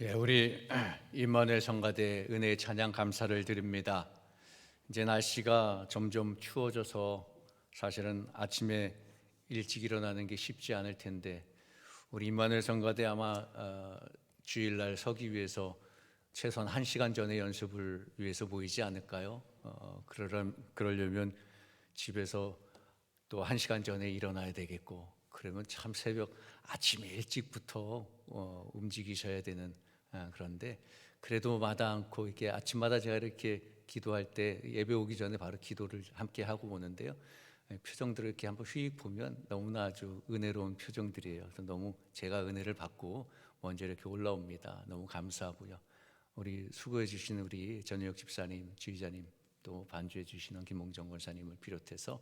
우리 임마누엘 성가대 은혜의 찬양 감사를 드립니다. 이제 날씨가 점점 추워져서 사실은 아침에 일찍 일어나는 게 쉽지 않을 텐데 우리 임마누엘 성가대 아마 주일날 서기 위해서 최소한 1시간 전에 연습을 위해서 모이지 않을까요? 그러려면 집에서 또 1시간 전에 일어나야 되겠고, 그러면 참 새벽 아침에 일찍부터 움직이셔야 되는, 그런데 그래도 마다 않고 이렇게 아침마다 제가 이렇게 기도할 때 예배 오기 전에 바로 기도를 함께 하고 오는데요, 표정들을 이렇게 한번 휙 보면 너무나 아주 은혜로운 표정들이에요. 그래서 너무 제가 은혜를 받고 먼저 이렇게 올라옵니다. 너무 감사하고요. 우리 수고해 주신 우리 전효혁 집사님, 주의자님, 또 반주해 주시는 김홍정 권사님을 비롯해서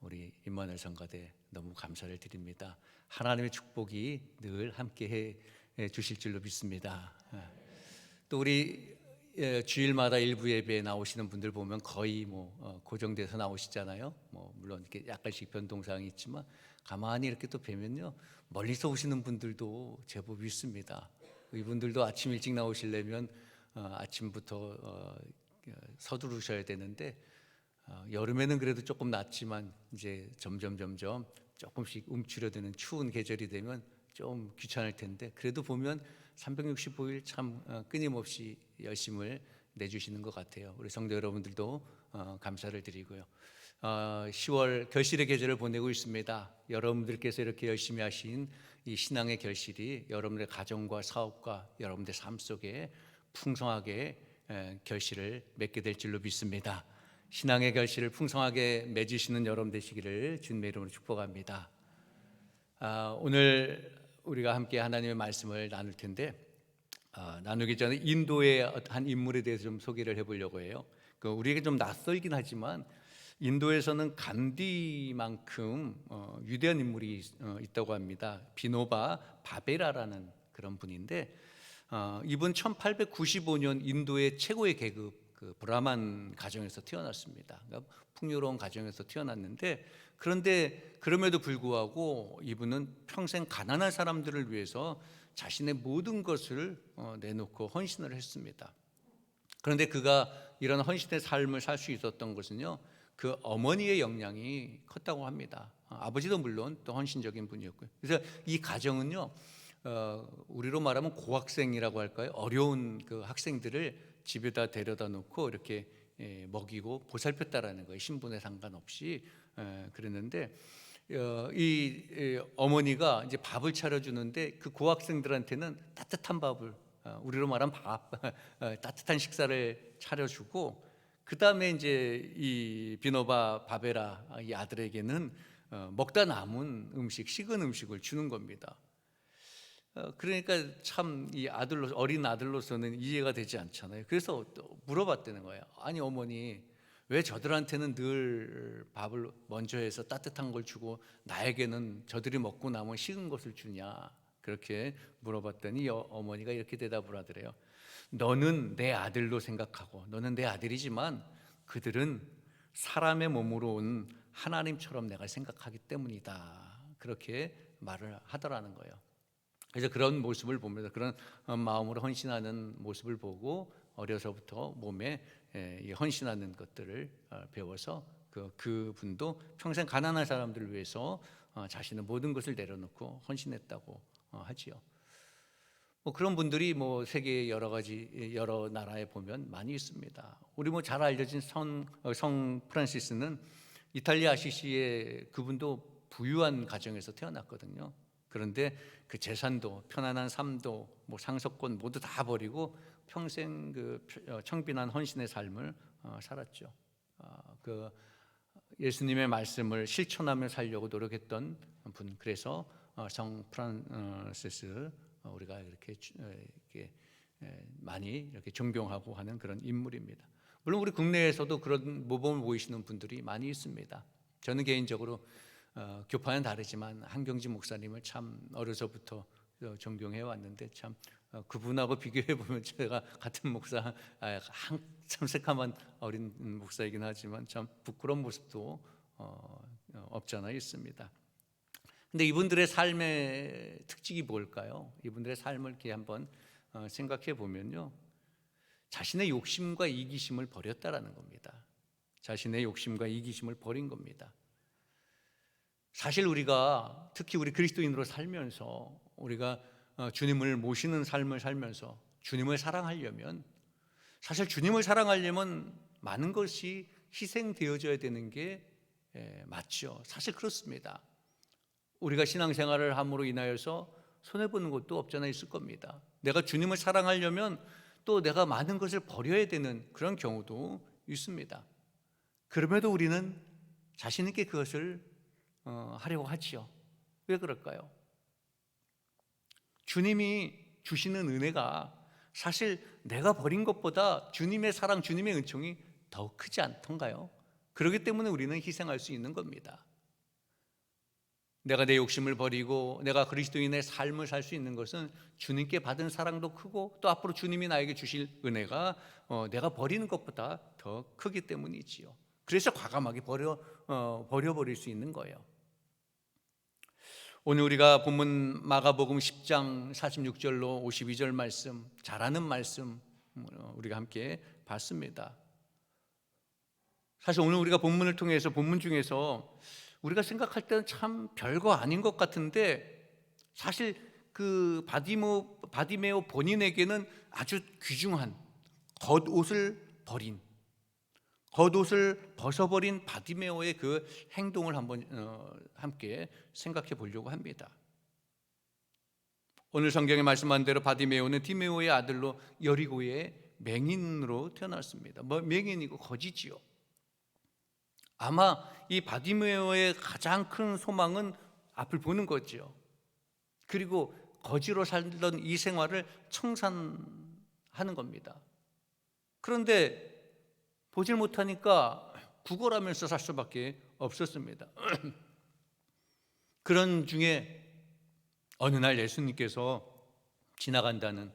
우리 임마누엘 성가대 너무 감사를 드립니다. 하나님의 축복이 늘 함께 해 주실 줄로 믿습니다. 또 우리 주일마다 일부 예배에 나오시는 분들 보면 거의 고정돼서 나오시잖아요. 물론 이렇게 약간씩 변동사항이 있지만 가만히 이렇게 또 뵈면요, 멀리서 오시는 분들도 제법 있습니다. 이분들도 아침 일찍 나오시려면 아침부터 서두르셔야 되는데, 여름에는 그래도 조금 낫지만 이제 점점 조금씩 움츠려드는 추운 계절이 되면 좀 귀찮을 텐데, 그래도 보면 365일 참 끊임없이 열심을 내주시는 것 같아요. 우리 성도 여러분들도 감사를 드리고요. 10월 결실의 계절을 보내고 있습니다. 여러분들께서 이렇게 열심히 하신 이 신앙의 결실이 여러분의 가정과 사업과 여러분의 삶 속에 풍성하게 결실을 맺게 될 줄로 믿습니다. 신앙의 결실을 풍성하게 맺으시는 여러분 되시기를 주님의 이름으로 축복합니다. 오늘 우리가 함께 하나님의 말씀을 나눌 텐데, 나누기 전에 인도의 한 인물에 대해서 좀 소개를 해보려고 해요. 우리에게 좀 낯설긴 하지만 인도에서는 간디만큼 위대한 인물이 있다고 합니다. 비노바 바베라라는 그런 분인데, 이분 1895년 인도의 최고의 계급 브라만 가정에서 태어났습니다. 그러니까 풍요로운 가정에서 태어났는데, 그런데 그럼에도 불구하고 이분은 평생 가난한 사람들을 위해서 자신의 모든 것을 내놓고 헌신을 했습니다. 그런데 그가 이런 헌신의 삶을 살 수 있었던 것은요, 그 어머니의 영향이 컸다고 합니다. 아버지도 물론 또 헌신적인 분이었고요. 그래서 이 가정은요, 우리로 말하면 고학생이라고 할까요? 어려운 그 학생들을 집에다 데려다 놓고 이렇게 먹이고 보살폈다라는 거예요. 신분에 상관없이. 그랬는데 이 어머니가 이제 밥을 차려주는데 그 고학생들한테는 따뜻한 밥을, 우리로 말하면 밥, 따뜻한 식사를 차려주고, 그 다음에 이제 이 비노바 바베라 이 아들에게는 먹다 남은 음식, 식은 음식을 주는 겁니다. 그러니까 참 이 어린 아들로서는 이해가 되지 않잖아요. 그래서 또 물어봤다는 거예요. 아니 어머니, 왜 저들한테는 늘 밥을 먼저 해서 따뜻한 걸 주고 나에게는 저들이 먹고 남은 식은 것을 주냐, 그렇게 물어봤더니 어머니가 이렇게 대답을 하더래요. 너는 내 아들로 생각하고, 너는 내 아들이지만 그들은 사람의 몸으로 온 하나님처럼 내가 생각하기 때문이다, 그렇게 말을 하더라는 거예요. 그래서 그런 모습을 보면서, 그런 마음으로 헌신하는 모습을 보고 어려서부터 몸에 헌신하는 것들을 배워서 그분도 평생 가난한 사람들을 위해서 자신의 모든 것을 내려놓고 헌신했다고 하지요. 그런 분들이 세계 여러 나라에 보면 많이 있습니다. 우리 잘 알려진 성 프란시스는 이탈리아 아시시의, 그분도 부유한 가정에서 태어났거든요. 그런데 그 재산도, 편안한 삶도, 상속권 모두 다 버리고 평생 그 청빈한 헌신의 삶을 살았죠. 그 예수님의 말씀을 실천하며 살려고 노력했던 분. 그래서 성 프란시스, 우리가 이렇게 많이 이렇게 존경하고 하는 그런 인물입니다. 물론 우리 국내에서도 그런 모범을 보이시는 분들이 많이 있습니다. 저는 개인적으로 교파는 다르지만 한경지 목사님을 참 어려서부터 존경해 왔는데, 참 그분하고 비교해 보면 제가 같은 목사, 한참 새카만 어린 목사이긴 하지만 참 부끄러운 모습도 없잖아 있습니다. 근데 이분들의 삶의 특징이 뭘까요? 이분들의 삶을 이렇게 한번 생각해 보면요, 자신의 욕심과 이기심을 버렸다라는 겁니다. 자신의 욕심과 이기심을 버린 겁니다. 사실 우리가 특히 우리 그리스도인으로 살면서 우리가 주님을 모시는 삶을 살면서 주님을 사랑하려면, 사실 주님을 사랑하려면 많은 것이 희생되어져야 되는 게 맞죠. 사실 그렇습니다. 우리가 신앙생활을 함으로 인하여서 손해보는 것도 없잖아 있을 겁니다. 내가 주님을 사랑하려면 또 내가 많은 것을 버려야 되는 그런 경우도 있습니다. 그럼에도 우리는 자신 있게 그것을 하려고 하지요. 왜 그럴까요? 주님이 주시는 은혜가 사실 내가 버린 것보다 주님의 사랑, 주님의 은총이 더 크지 않던가요? 그렇기 때문에 우리는 희생할 수 있는 겁니다. 내가 내 욕심을 버리고 내가 그리스도인의 삶을 살 수 있는 것은 주님께 받은 사랑도 크고 또 앞으로 주님이 나에게 주실 은혜가 내가 버리는 것보다 더 크기 때문이지요. 그래서 과감하게 버려버릴 수 있는 거예요. 오늘 우리가 본문 마가복음 10장 46절로 52절 말씀, 잘하는 말씀 우리가 함께 봤습니다. 사실 오늘 우리가 본문을 통해서 본문 중에서 우리가 생각할 때는 참 별거 아닌 것 같은데 사실 그 바디메오 본인에게는 아주 귀중한 겉옷을 벗어버린 바디메오의 그 행동을 한번 함께 생각해 보려고 합니다. 오늘 성경에 말씀한 대로 바디메오는 디메오의 아들로 여리고의 맹인으로 태어났습니다. 맹인이고 거지지요. 아마 이 바디메오의 가장 큰 소망은 앞을 보는 거죠. 그리고 거지로 살던 이 생활을 청산하는 겁니다. 그런데 보질 못하니까 구걸하면서 살 수밖에 없었습니다. 그런 중에 어느 날 예수님께서 지나간다는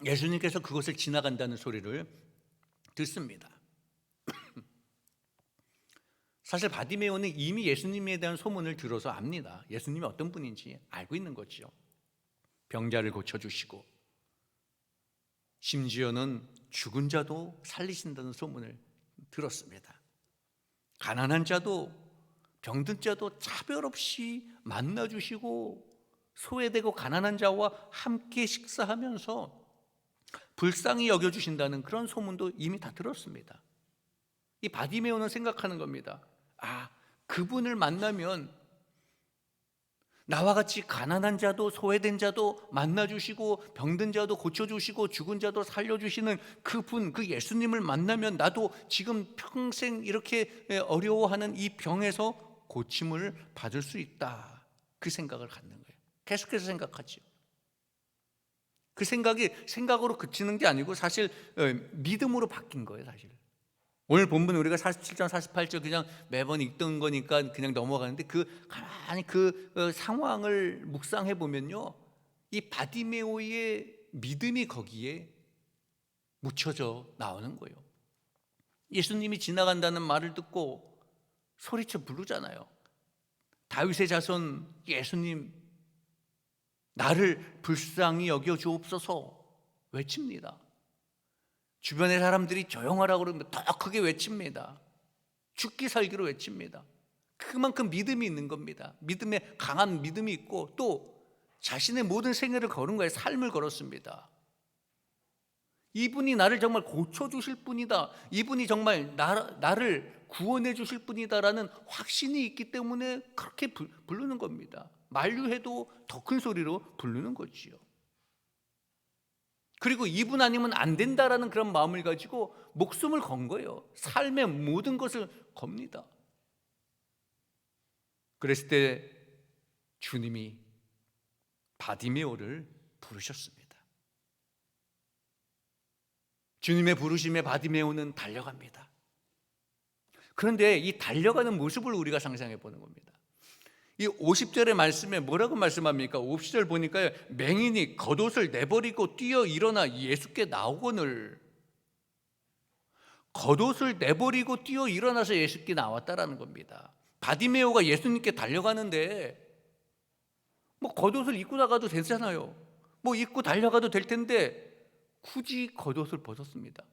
예수님께서 그곳을 지나간다는 소리를 듣습니다. 사실 바디메오는 이미 예수님에 대한 소문을 들어서 압니다. 예수님이 어떤 분인지 알고 있는 거죠. 병자를 고쳐주시고 심지어는 죽은 자도 살리신다는 소문을 들었습니다. 가난한 자도 병든 자도 차별 없이 만나주시고 소외되고 가난한 자와 함께 식사하면서 불쌍히 여겨주신다는 그런 소문도 이미 다 들었습니다. 이 바디메오는 생각하는 겁니다. 그분을 만나면 나와 같이 가난한 자도 소외된 자도 만나주시고 병든 자도 고쳐주시고 죽은 자도 살려주시는 그분, 그 예수님을 만나면 나도 지금 평생 이렇게 어려워하는 이 병에서 고침을 받을 수 있다. 그 생각을 갖는 거예요. 계속해서 생각하죠. 그 생각이 생각으로 그치는 게 아니고 사실 믿음으로 바뀐 거예요. 사실 오늘 본문 우리가 47장 48절 그냥 매번 읽던 거니까 그냥 넘어가는데 가만히 그 상황을 묵상해 보면요, 이 바디메오의 믿음이 거기에 묻혀져 나오는 거예요. 예수님이 지나간다는 말을 듣고 소리쳐 부르잖아요. 다윗의 자손 예수님, 나를 불쌍히 여겨 주옵소서 외칩니다. 주변의 사람들이 조용하라고 그러면 더 크게 외칩니다. 죽기 살기로 외칩니다. 그만큼 믿음이 있는 겁니다. 강한 믿음이 있고 또 자신의 모든 생애를 걸은 거예요. 삶을 걸었습니다. 이분이 나를 정말 고쳐주실 분이다, 이분이 정말 나를 구원해 주실 분이다라는 확신이 있기 때문에 그렇게 부르는 겁니다. 만류해도 더 큰 소리로 부르는 거지요. 그리고 이분 아니면 안 된다라는 그런 마음을 가지고 목숨을 건 거예요. 삶의 모든 것을 겁니다. 그랬을 때 주님이 바디메오를 부르셨습니다. 주님의 부르심에 바디메오는 달려갑니다. 그런데 이 달려가는 모습을 우리가 상상해 보는 겁니다. 이 50절의 말씀에 뭐라고 말씀합니까? 50절 보니까 맹인이 겉옷을 내버리고 뛰어 일어나 예수께 나오거늘, 겉옷을 내버리고 뛰어 일어나서 예수께 나왔다라는 겁니다. 바디메오가 예수님께 달려가는데 뭐 겉옷을 입고 나가도 되잖아요. 뭐 입고 달려가도 될 텐데 굳이 겉옷을 벗었습니다.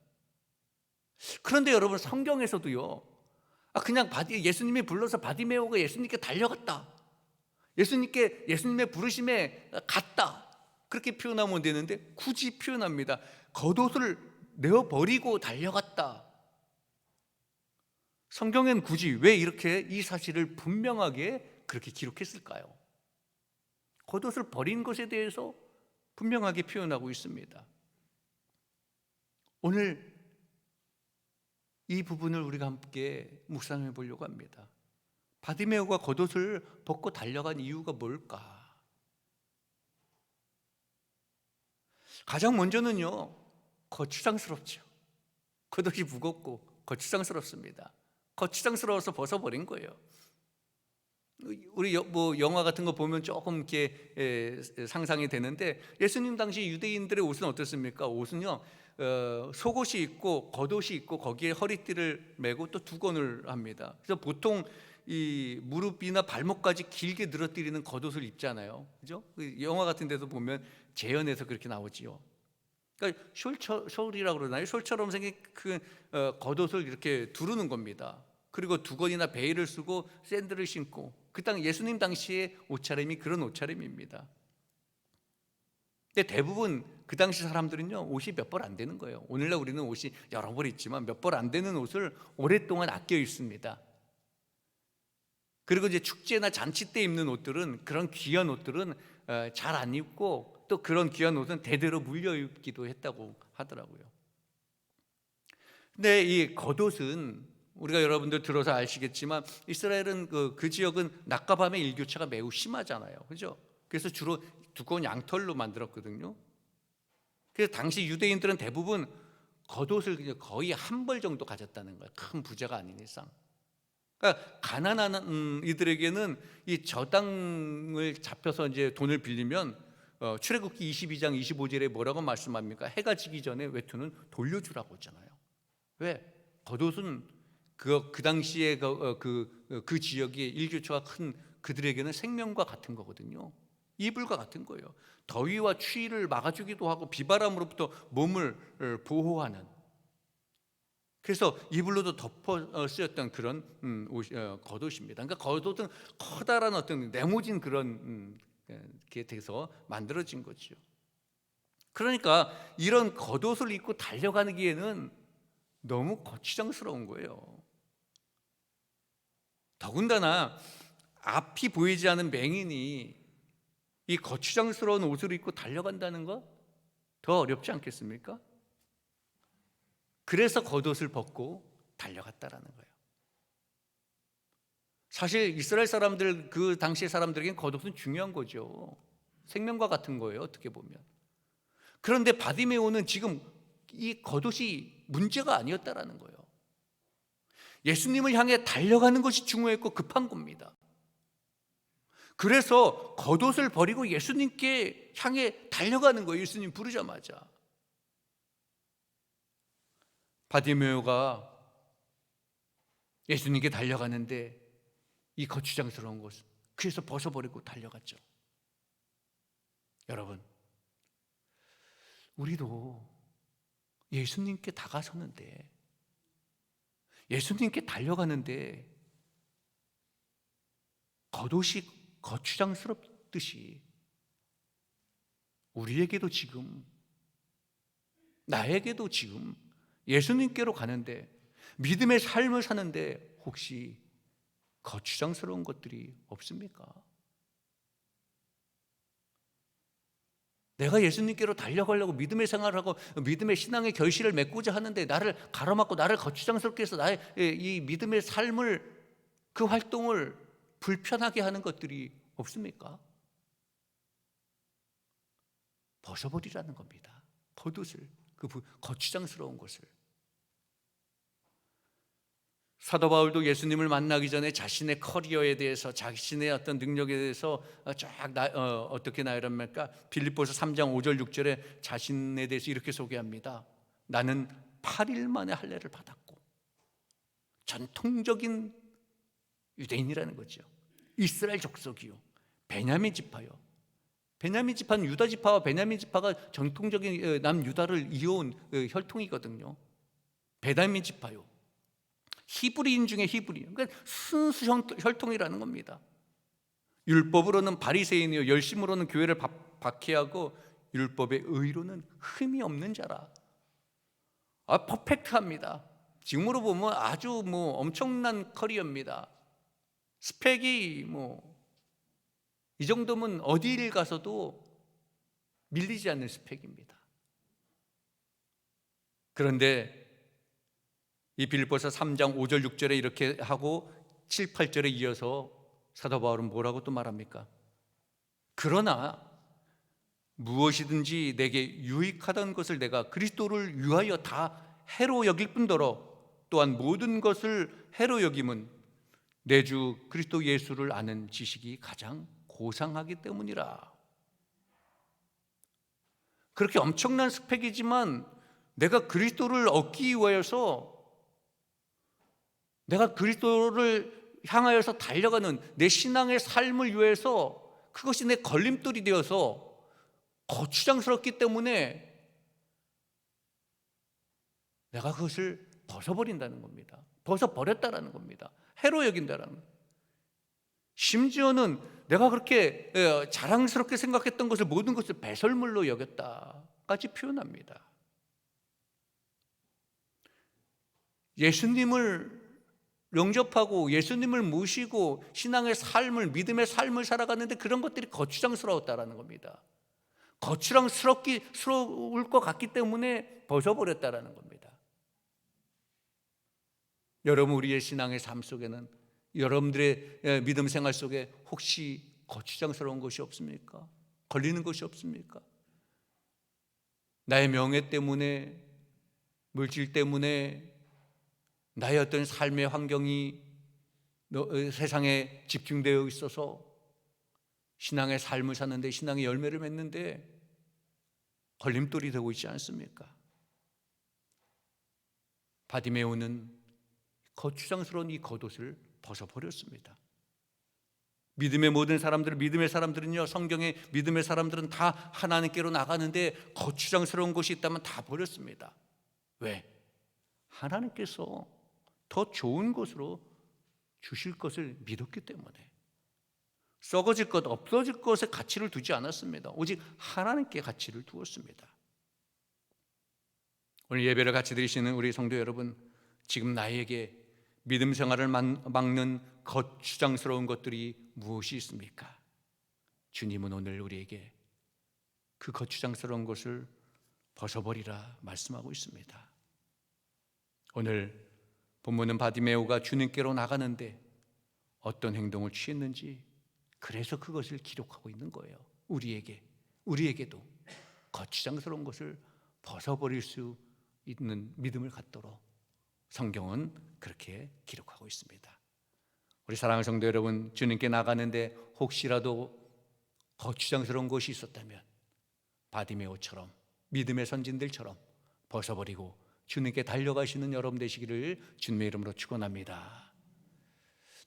그런데 여러분, 성경에서도요, 그냥 예수님이 불러서 바디메오가 예수님께 달려갔다, 예수님의 부르심에 갔다, 그렇게 표현하면 되는데 굳이 표현합니다. 겉옷을 내어버리고 달려갔다. 성경엔 굳이 왜 이렇게 이 사실을 분명하게 그렇게 기록했을까요? 겉옷을 버린 것에 대해서 분명하게 표현하고 있습니다. 오늘 이 부분을 우리가 함께 묵상해 보려고 합니다. 바디메오가 겉옷을 벗고 달려간 이유가 뭘까? 가장 먼저는요, 거추장스럽죠. 겉옷이 무겁고 거추장스럽습니다. 거추장스러워서 벗어버린 거예요. 우리 영화 같은 거 보면 조금 이렇게 상상이 되는데, 예수님 당시 유대인들의 옷은 어떻습니까? 옷은요, 속옷이 있고 겉옷이 있고 거기에 허리띠를 메고 또 두건을 합니다. 그래서 보통 이 무릎이나 발목까지 길게 늘어뜨리는 겉옷을 입잖아요. 그죠? 영화 같은 데도 보면 재현해서 그렇게 나오지요. 그러니까 숄이라고 그러나요? 숄처럼 생긴 그 겉옷을 이렇게 두르는 겁니다. 그리고 두건이나 베일을 쓰고 샌들을 신고, 예수님 당시의 옷차림이 그런 옷차림입니다. 근데 대부분 그 당시 사람들은요, 옷이 몇 벌 안 되는 거예요. 오늘날 우리는 옷이 여러 벌 있지만 몇 벌 안 되는 옷을 오랫동안 아껴 입습니다. 그리고 이제 축제나 잔치 때 입는 옷들은, 그런 귀한 옷들은 잘 안 입고, 또 그런 귀한 옷은 대대로 물려 입기도 했다고 하더라고요. 근데 이 겉옷은 우리가 여러분들 들어서 아시겠지만, 이스라엘은 그 지역은 낮과 밤의 일교차가 매우 심하잖아요. 그죠? 그래서 주로 두꺼운 양털로 만들었거든요. 그래서 당시 유대인들은 대부분 겉옷을 거의 한 벌 정도 가졌다는 거예요. 큰 부자가 아닌 이상. 그러니까 가난한 이들에게는 이 저당을 잡혀서 이제 돈을 빌리면, 출애굽기 22장 25절에 뭐라고 말씀합니까? 해가 지기 전에 외투는 돌려주라고 했잖아요. 왜? 겉옷은 그 당시에 그 지역의 일교차가 큰 그들에게는 생명과 같은 거거든요. 이불과 같은 거예요. 더위와 추위를 막아주기도 하고 비바람으로부터 몸을 보호하는, 그래서 이불로도 덮어 쓰였던 그런 겉옷입니다. 그러니까 겉옷은 커다란 어떤 네모진 그런 게 돼서 만들어진 거죠. 그러니까 이런 겉옷을 입고 달려가기에는 너무 거추장스러운 거예요. 더군다나 앞이 보이지 않은 맹인이 이 거추장스러운 옷을 입고 달려간다는 거 더 어렵지 않겠습니까? 그래서 겉옷을 벗고 달려갔다라는 거예요. 사실 이스라엘 사람들, 그 당시의 사람들에겐 겉옷은 중요한 거죠. 생명과 같은 거예요, 어떻게 보면. 그런데 바디메오는 지금 이 겉옷이 문제가 아니었다라는 거예요. 예수님을 향해 달려가는 것이 중요했고 급한 겁니다. 그래서 겉옷을 버리고 예수님께 향해 달려가는 거예요. 예수님 부르자마자. 바디메오가 예수님께 달려가는데 이 거추장스러운 것을 그래서 벗어버리고 달려갔죠. 여러분, 우리도 예수님께 다가서는데, 예수님께 달려가는데 겉옷이 거추장스럽듯이 우리에게도 지금, 나에게도 지금 예수님께로 가는데, 믿음의 삶을 사는데 혹시 거추장스러운 것들이 없습니까? 내가 예수님께로 달려가려고 믿음의 생활을 하고 믿음의 신앙의 결실을 맺고자 하는데 나를 가로막고 나를 거추장스럽게 해서 나의 이 믿음의 삶을, 그 활동을 불편하게 하는 것들이 없습니까? 벗어버리라는 겁니다. 겉옷을, 그 거추장스러운 것을. 사도 바울도 예수님을 만나기 전에 자신의 커리어에 대해서, 자신의 어떤 능력에 대해서 어떻게 나열합니까? 빌립보서 3장 5절 6절에 자신에 대해서 이렇게 소개합니다. 나는 8일 만에 할례를 받았고, 전통적인 유대인이라는 거죠. 이스라엘 족속이요, 베냐민 지파요, 베냐민 지파는 유다 지파와 베냐민 지파가 전통적인 남유다를 이어온 혈통이거든요. 베냐민 지파요. 히브리인 중에 히브리인, 그러니까 순수 혈통이라는 겁니다. 율법으로는 바리새인이요 열심으로는 교회를 박해하고 율법의 의로는 흠이 없는 자라. 퍼펙트합니다. 지금으로 보면 아주 엄청난 커리어입니다. 스펙이 이 정도면 어디를 가서도 밀리지 않는 스펙입니다. 그런데 이 빌립보서 3장 5절 6절에 이렇게 하고 7, 8절에 이어서 사도 바울은 뭐라고 또 말합니까? 그러나 무엇이든지 내게 유익하던 것을 내가 그리스도를 위하여 다 해로 여길 뿐더러 또한 모든 것을 해로 여김은 내 주 그리스도 예수를 아는 지식이 가장 고상하기 때문이라. 그렇게 엄청난 스펙이지만 내가 그리스도를 얻기 위하여서, 내가 그리스도를 향하여서 달려가는 내 신앙의 삶을 위해서 그것이 내 걸림돌이 되어서 거추장스럽기 때문에 내가 그것을 벗어버린다는 겁니다. 벗어버렸다라는 겁니다. 해로 여긴다라는 겁니다. 심지어는 내가 그렇게 자랑스럽게 생각했던 것을, 모든 것을 배설물로 여겼다까지 표현합니다. 예수님을 영접하고 예수님을 모시고 신앙의 삶을, 믿음의 삶을 살아갔는데 그런 것들이 거추장스러웠다라는 겁니다. 거추장스러울 것 같기 때문에 벗어버렸다라는 겁니다. 여러분, 우리의 신앙의 삶 속에는, 여러분들의 믿음 생활 속에 혹시 거추장스러운 것이 없습니까? 걸리는 것이 없습니까? 나의 명예 때문에, 물질 때문에, 나의 어떤 삶의 환경이 세상에 집중되어 있어서 신앙의 삶을 사는데, 신앙의 열매를 맺는데 걸림돌이 되고 있지 않습니까? 바디메오는 거추장스러운 이 겉옷을 벗어버렸습니다. 믿음의 모든 사람들, 믿음의 사람들은요, 성경의 믿음의 사람들은 다 하나님께로 나가는데 거추장스러운 것이 있다면 다 버렸습니다. 왜? 하나님께서 더 좋은 것으로 주실 것을 믿었기 때문에. 썩어질 것, 없어질 것에 가치를 두지 않았습니다. 오직 하나님께 가치를 두었습니다. 오늘 예배를 같이 드리시는 우리 성도 여러분, 지금 나에게 믿음 생활을 막는 거추장스러운 것들이 무엇이 있습니까? 주님은 오늘 우리에게 그 거추장스러운 것을 벗어버리라 말씀하고 있습니다. 오늘 본문은 바디메오가 주님께로 나가는데 어떤 행동을 취했는지, 그래서 그것을 기록하고 있는 거예요. 우리에게도 거추장스러운 것을 벗어버릴 수 있는 믿음을 갖도록 성경은 그렇게 기록하고 있습니다. 우리 사랑하는 성도 여러분, 주님께 나가는데 혹시라도 거추장스러운 것이 있었다면 바디메오처럼, 믿음의 선진들처럼 벗어버리고 주님께 달려가시는 여러분 되시기를 주님의 이름으로 축원합니다.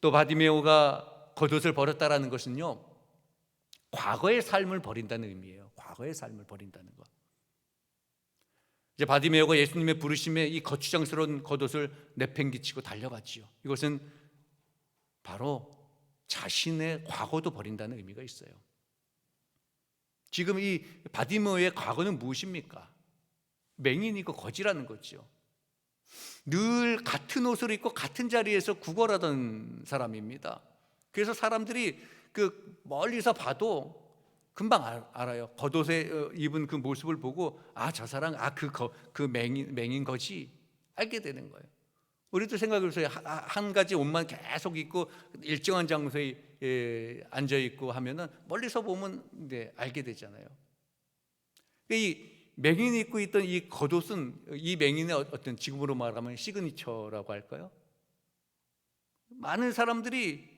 또 바디메오가 겉옷을 버렸다라는 것은요, 과거의 삶을 버린다는 의미예요. 과거의 삶을 버린다는 것. 이제 바디메오가 예수님의 부르심에 이 거추장스러운 겉옷을 내팽개치고 달려갔지요. 이것은 바로 자신의 과거도 버린다는 의미가 있어요. 지금 이 바디메오의 과거는 무엇입니까? 맹인이고 거지라는 거죠. 늘 같은 옷을 입고 같은 자리에서 구걸하던 사람입니다. 그래서 사람들이 그 멀리서 봐도 금방 알아요. 겉옷에 입은 그 모습을 보고 저 사람 그 맹인 거지, 알게 되는 거예요. 우리도 생각해보세요. 한 가지 옷만 계속 입고 일정한 장소에 앉아 있고 하면은 멀리서 보면 알게 되잖아요. 이 맹인이 입고 있던 이 겉옷은 이 맹인의 어떤, 지금으로 말하면 시그니처라고 할까요? 많은 사람들이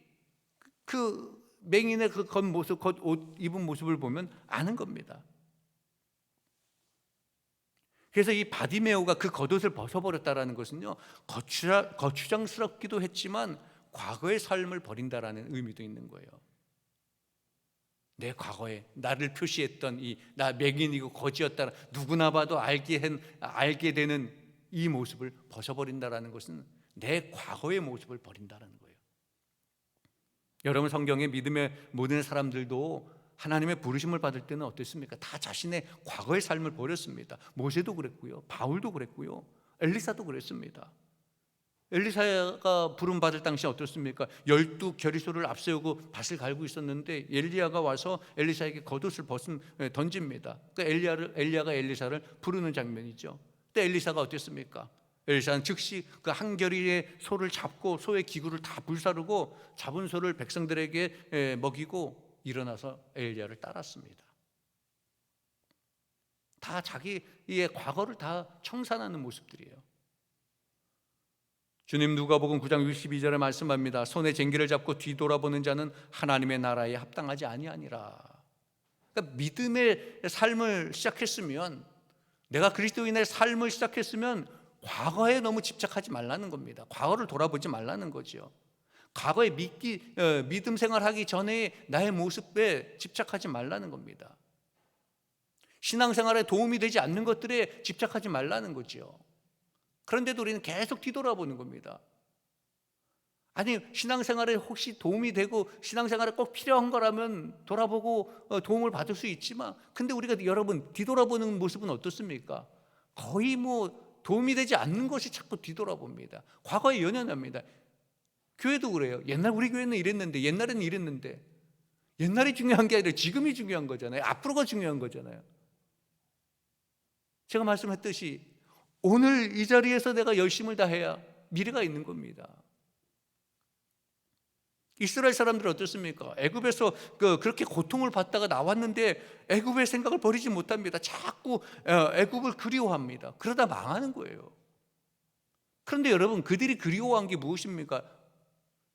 그 맹인의 그 겉모습, 겉옷 입은 모습을 보면 아는 겁니다. 그래서 이 바디메오가 그 겉옷을 벗어버렸다라는 것은요, 거추장스럽기도 했지만 과거의 삶을 버린다라는 의미도 있는 거예요. 내 과거에 나를 표시했던 이 나 맹인이고 거지였다 누구나 봐도 알게 되는 이 모습을 벗어버린다라는 것은 내 과거의 모습을 버린다는 거예요. 여러분, 성경의 믿음의 모든 사람들도 하나님의 부르심을 받을 때는 어땠습니까? 다 자신의 과거의 삶을 버렸습니다. 모세도 그랬고요, 바울도 그랬고요, 엘리사도 그랬습니다. 엘리사가 부름 받을 당시 어떻습니까? 12 결의소를 앞세우고 밭을 갈고 있었는데 엘리야가 와서 엘리사에게 겉옷을 던집니다. 그러니까 엘리야가 엘리사를 부르는 장면이죠. 그때 엘리사가 어땠습니까? 엘리사는 즉시 그 한 결의의 소를 잡고 소의 기구를 다 불사르고 잡은 소를 백성들에게 먹이고 일어나서 엘리야를 따랐습니다. 다 자기의 과거를 다 청산하는 모습들이에요. 주님 누가복음 9장 62절에 말씀합니다. 손에 쟁기를 잡고 뒤돌아보는 자는 하나님의 나라에 합당하지 아니하니라. 그러니까 믿음의 삶을 시작했으면, 내가 그리스도인의 삶을 시작했으면 과거에 너무 집착하지 말라는 겁니다. 과거를 돌아보지 말라는 거죠. 과거에 믿음 생활하기 전에 나의 모습에 집착하지 말라는 겁니다. 신앙생활에 도움이 되지 않는 것들에 집착하지 말라는 거죠. 그런데도 우리는 계속 뒤돌아보는 겁니다. 아니, 신앙생활에 혹시 도움이 되고 신앙생활에 꼭 필요한 거라면 돌아보고 도움을 받을 수 있지만, 근데 우리가 여러분 뒤돌아보는 모습은 어떻습니까? 거의 도움이 되지 않는 것이 자꾸 뒤돌아봅니다. 과거에 연연합니다. 교회도 그래요. 옛날 우리 교회는 이랬는데, 옛날에는 이랬는데. 옛날이 중요한 게 아니라 지금이 중요한 거잖아요. 앞으로가 중요한 거잖아요. 제가 말씀했듯이 오늘 이 자리에서 내가 열심을 다해야 미래가 있는 겁니다. 이스라엘 사람들은 어떻습니까? 애굽에서 그렇게 고통을 받다가 나왔는데 애굽의 생각을 버리지 못합니다. 자꾸 애굽을 그리워합니다. 그러다 망하는 거예요. 그런데 여러분, 그들이 그리워한 게 무엇입니까?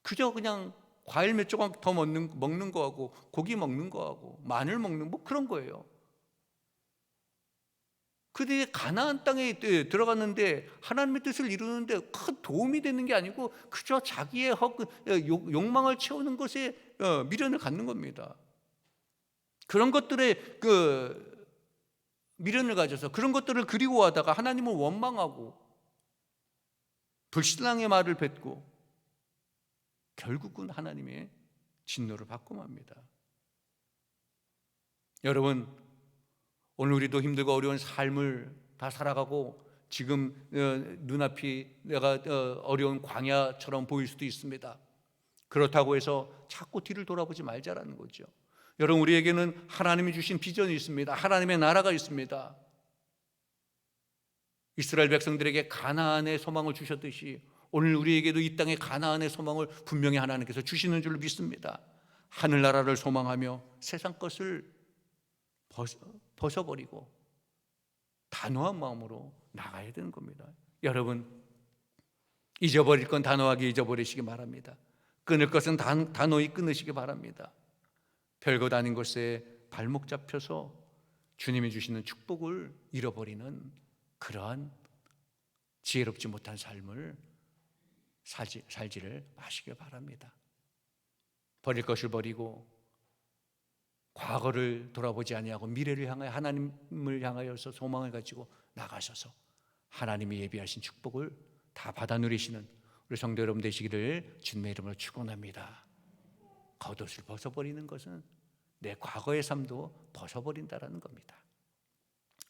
그저 그냥 과일 몇 조각 더 먹는 거하고 고기 먹는 거하고 마늘 먹는 그런 거예요. 그들이 가나안 땅에 들어갔는데 하나님의 뜻을 이루는데 큰 도움이 되는 게 아니고 그저 자기의 욕망을 채우는 것에 미련을 갖는 겁니다. 그런 것들에 미련을 가져서 그런 것들을 그리워하다가 하나님을 원망하고 불신앙의 말을 뱉고 결국은 하나님의 진노를 받고 맙니다. 여러분, 오늘 우리도 힘들고 어려운 삶을 다 살아가고 지금 눈앞이 내가 어려운 광야처럼 보일 수도 있습니다. 그렇다고 해서 자꾸 뒤를 돌아보지 말자라는 거죠. 여러분, 우리에게는 하나님이 주신 비전이 있습니다. 하나님의 나라가 있습니다. 이스라엘 백성들에게 가나안의 소망을 주셨듯이 오늘 우리에게도 이 땅에 가나안의 소망을 분명히 하나님께서 주시는 줄 믿습니다. 하늘나라를 소망하며 세상 것을 벗어버리고 단호한 마음으로 나가야 되는 겁니다. 여러분, 잊어버릴 건 단호하게 잊어버리시기 바랍니다. 끊을 것은 단호히 끊으시기 바랍니다. 별것 아닌 것에 발목 잡혀서 주님이 주시는 축복을 잃어버리는 그러한 지혜롭지 못한 삶을 살지를 마시길 바랍니다. 버릴 것을 버리고 과거를 돌아보지 아니하고 미래를 향하여 하나님을 향하여서 소망을 가지고 나가셔서 하나님이 예비하신 축복을 다 받아 누리시는 우리 성도 여러분 되시기를 주님의 이름으로 축원합니다. 겉옷을 벗어버리는 것은 내 과거의 삶도 벗어버린다라는 겁니다.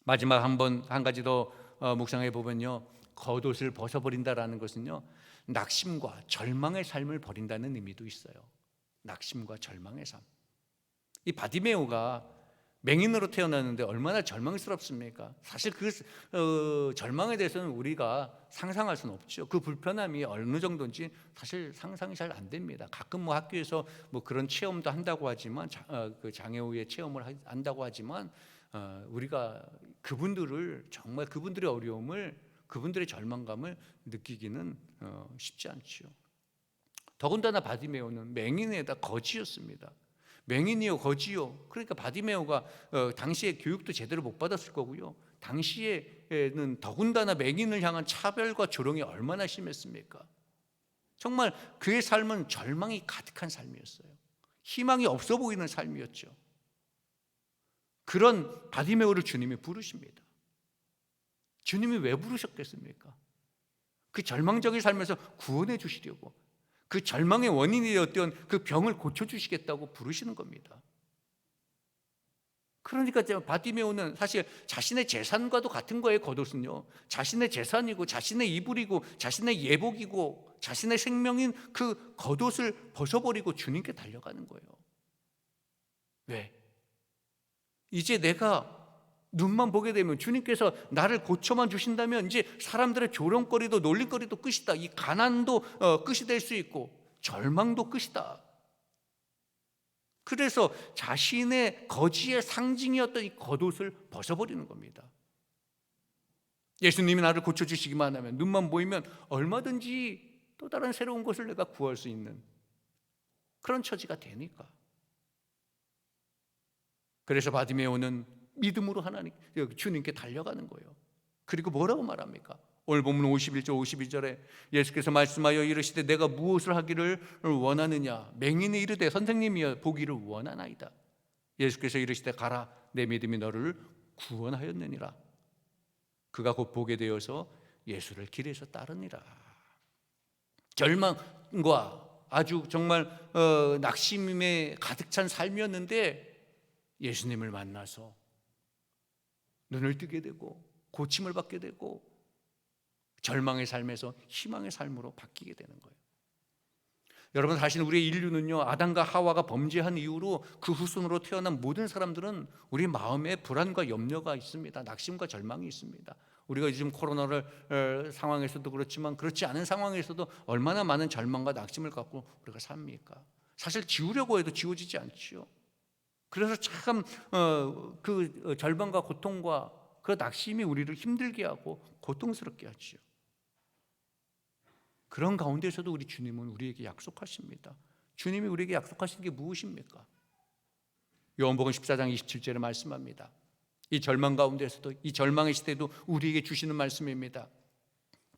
마지막 한 가지 더 묵상해 보면요, 겉옷을 벗어버린다라는 것은요, 낙심과 절망의 삶을 버린다는 의미도 있어요. 낙심과 절망의 삶. 이 바디메오가 맹인으로 태어났는데 얼마나 절망스럽습니까? 사실 그 절망에 대해서는 우리가 상상할 수는 없죠. 그 불편함이 어느 정도인지 사실 상상이 잘 안 됩니다. 가끔 학교에서 그런 체험도 한다고 하지만 그 장애우의 체험을 한다고 하지만 우리가 그분들을 정말 그분들의 어려움을 그분들의 절망감을 느끼기는 쉽지 않죠. 더군다나 바디메오는 맹인에다 거지였습니다. 맹인이요 거지요. 그러니까 바디메오가 당시에 교육도 제대로 못 받았을 거고요. 당시에는 더군다나 맹인을 향한 차별과 조롱이 얼마나 심했습니까? 정말 그의 삶은 절망이 가득한 삶이었어요. 희망이 없어 보이는 삶이었죠. 그런 바디메오를 주님이 부르십니다. 주님이 왜 부르셨겠습니까? 그 절망적인 삶에서 구원해 주시려고, 그 절망의 원인이 되었던 그 병을 고쳐주시겠다고 부르시는 겁니다. 그러니까 바디메오는 사실 자신의 재산과도 같은 거예요. 겉옷은요, 자신의 재산이고 자신의 이불이고 자신의 예복이고 자신의 생명인 그 겉옷을 벗어버리고 주님께 달려가는 거예요. 왜? 이제 내가 눈만 보게 되면, 주님께서 나를 고쳐만 주신다면 이제 사람들의 조롱거리도 놀림거리도 끝이다. 이 가난도 끝이 될 수 있고 절망도 끝이다. 그래서 자신의 거지의 상징이었던 이 겉옷을 벗어버리는 겁니다. 예수님이 나를 고쳐주시기만 하면, 눈만 보이면 얼마든지 또 다른 새로운 것을 내가 구할 수 있는 그런 처지가 되니까. 그래서 바디메오는 믿음으로 하나님, 주님께 달려가는 거예요. 그리고 뭐라고 말합니까? 오늘 본문 51절 52절에 예수께서 말씀하여 이르시되 내가 무엇을 하기를 원하느냐? 맹인이 이르되 선생님이여 보기를 원하나이다. 예수께서 이르시되 가라, 내 믿음이 너를 구원하였느니라. 그가 곧 보게 되어서 예수를 길에서 따르니라. 절망과 아주 정말 낙심에 가득 찬 삶이었는데 예수님을 만나서 눈을 뜨게 되고 고침을 받게 되고 절망의 삶에서 희망의 삶으로 바뀌게 되는 거예요. 여러분, 사실 우리의 인류는요, 아담과 하와가 범죄한 이후로 그 후손으로 태어난 모든 사람들은 우리 마음에 불안과 염려가 있습니다. 낙심과 절망이 있습니다. 우리가 요즘 코로나를 상황에서도 그렇지만 그렇지 않은 상황에서도 얼마나 많은 절망과 낙심을 갖고 우리가 삽니까? 사실 지우려고 해도 지워지지 않지요. 그래서 참 그 절망과 고통과 그 낙심이 우리를 힘들게 하고 고통스럽게 하지요. 그런 가운데서도 우리 주님은 우리에게 약속하십니다. 주님이 우리에게 약속하신 게 무엇입니까? 요한복음 14장 27절에 말씀합니다. 이 절망 가운데서도, 이 절망의 시대도 우리에게 주시는 말씀입니다.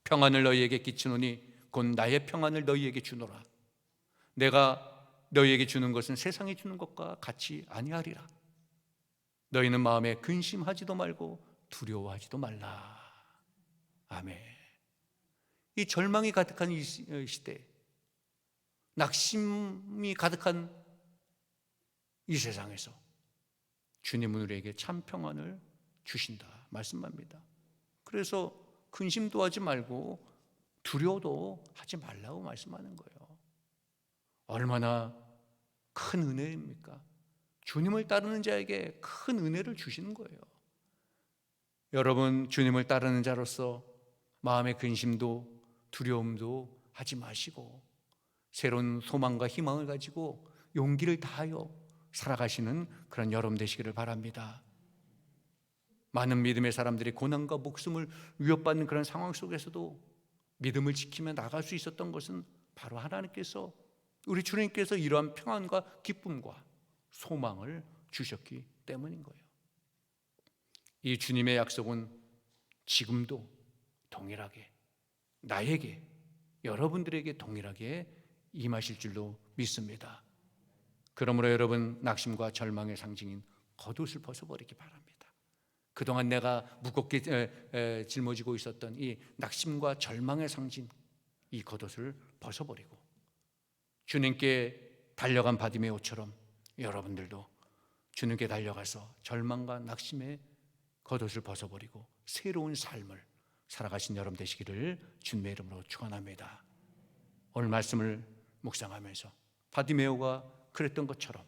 평안을 너희에게 끼치노니 곧 나의 평안을 너희에게 주노라. 내가 너희에게 주는 것은 세상이 주는 것과 같이 아니하리라. 너희는 마음에 근심하지도 말고 두려워하지도 말라. 아멘. 이 절망이 가득한 이 시대, 낙심이 가득한 이 세상에서 주님은 우리에게 참 평안을 주신다 말씀합니다. 그래서 근심도 하지 말고 두려워도 하지 말라고 말씀하는 거예요. 얼마나 큰 은혜입니까? 주님을 따르는 자에게 큰 은혜를 주시는 거예요. 여러분, 주님을 따르는 자로서 마음의 근심도 두려움도 하지 마시고 새로운 소망과 희망을 가지고 용기를 다하여 살아가시는 그런 여러분 되시기를 바랍니다. 많은 믿음의 사람들이 고난과 목숨을 위협받는 그런 상황 속에서도 믿음을 지키며 나갈 수 있었던 것은 바로 하나님께서, 우리 주님께서 이러한 평안과 기쁨과 소망을 주셨기 때문인 거예요. 이 주님의 약속은 지금도 동일하게 나에게, 여러분들에게 동일하게 임하실 줄로 믿습니다. 그러므로 여러분, 낙심과 절망의 상징인 겉옷을 벗어버리기 바랍니다. 그동안 내가 무겁게 짊어지고 있었던 이 낙심과 절망의 상징, 이 겉옷을 벗어버리고 주님께 달려간 바디메오처럼 여러분들도 주님께 달려가서 절망과 낙심의 겉옷을 벗어버리고 새로운 삶을 살아가신 여러분 되시기를 주님의 이름으로 축원합니다. 오늘 말씀을 묵상하면서 바디메오가 그랬던 것처럼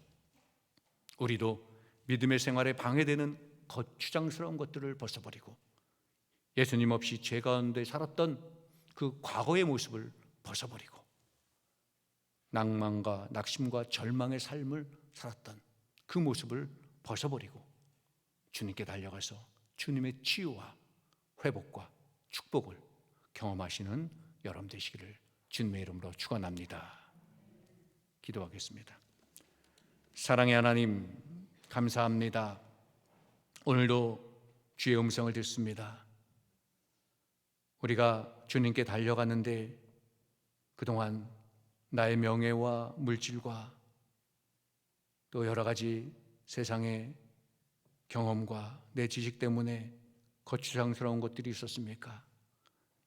우리도 믿음의 생활에 방해되는 거추장스러운 것들을 벗어버리고 예수님 없이 죄 가운데 살았던 그 과거의 모습을 벗어버리고 낭만과 낙심과 절망의 삶을 살았던 그 모습을 벗어버리고 주님께 달려가서 주님의 치유와 회복과 축복을 경험하시는 여러분 되시기를 주님의 이름으로 축원합니다. 기도하겠습니다. 사랑의 하나님, 감사합니다. 오늘도 주의 음성을 듣습니다. 우리가 주님께 달려가는데 그동안 나의 명예와 물질과 또 여러 가지 세상의 경험과 내 지식 때문에 거추장스러운 것들이 있었습니까?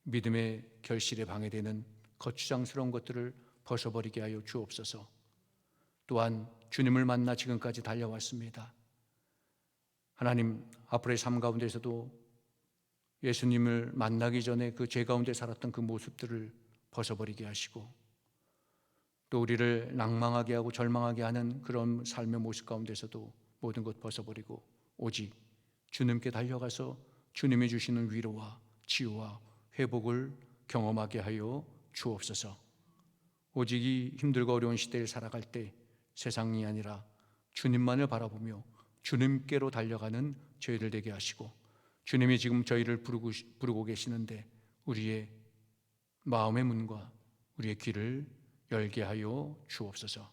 믿음의 결실에 방해되는 거추장스러운 것들을 벗어버리게 하여 주옵소서. 또한 주님을 만나 지금까지 달려왔습니다. 하나님, 앞으로의 삶 가운데서도 예수님을 만나기 전에 그 죄 가운데 살았던 그 모습들을 벗어버리게 하시고, 또 우리를 낭망하게 하고 절망하게 하는 그런 삶의 모습 가운데서도 모든 것 벗어버리고 오직 주님께 달려가서 주님이 주시는 위로와 치유와 회복을 경험하게 하여 주옵소서. 오직 이 힘들고 어려운 시대를 살아갈 때 세상이 아니라 주님만을 바라보며 주님께로 달려가는 저희들 되게 하시고, 주님이 지금 저희를 부르고 계시는데 우리의 마음의 문과 우리의 귀를 열게 하여 주옵소서.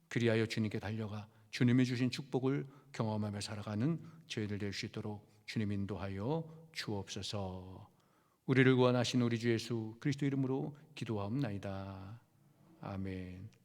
그리하여 주님께 달려가 주님이 주신 축복을 경험하며 살아가는 저희들 될 수 있도록 주님 인도하여 주옵소서. 우리를 구원하신 우리 주 예수 그리스도 이름으로 기도하옵나이다. 아멘.